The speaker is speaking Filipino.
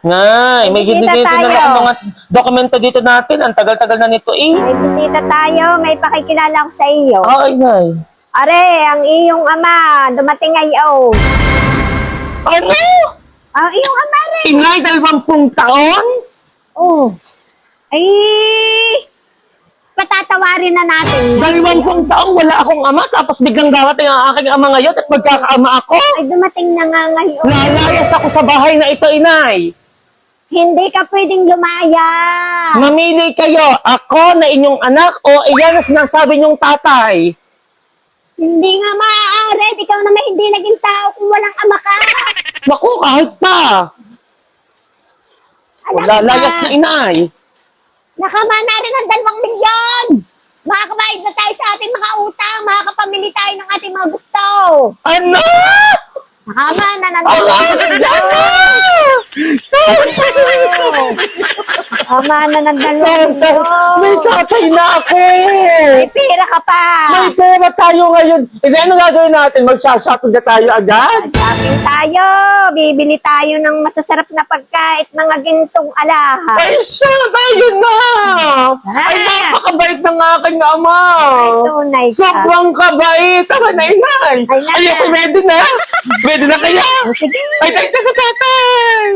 Nay, may Bisita dito tayo. naman ang mga dokumento dito natin. Ang tagal-tagal na nito eh. May bisita tayo. May pakikilala ko sa iyo. Okay, Nay. Are, ang iyong ama, dumating ngayon. Ano? Ang iyong ama rin. Inay, 20 taon? Oh. Ay, patatawarin na natin. 20 taong wala akong ama, tapos biglang darating ang aking ama ngayon at magkakaama ako. Ay, dumating na nga ngayon. Lalayas ako sa bahay na ito, Inay. Hindi ka pwedeng lumaya. Mamili kayo, ako na inyong anak o iyan na sinasabi niyong tatay. Hindi nga maaari. Ikaw naman hindi naging tao kung walang ama ka. Naku, kahit pa. Anak Lalayas ka. na, Inay. Nakama na rin ang 2 milyon. Makakabayad na tayo sa ating mga utang. Makakapamili tayo ng ating mga gusto. Ano? Nakama na ng 2 Ano? milyon. Tama na ng 2 milyon. May tatay na ako. May pera ka pa. May pera tayo ngayon. Hindi, ano gagawin natin? Magsha-shopping na tayo agad? Shopping tayo. Bibili tayo ng masasarap na pagkain, mga gintong alaha. Ay, siya! Tayo na! Ay, napakabait ng aking ama! Tunay ka. Sobrang kabait! Tama na, Inay! Ay, na. Ayoko, ready na! Ready na kaya? O, sige. Ay, tatay!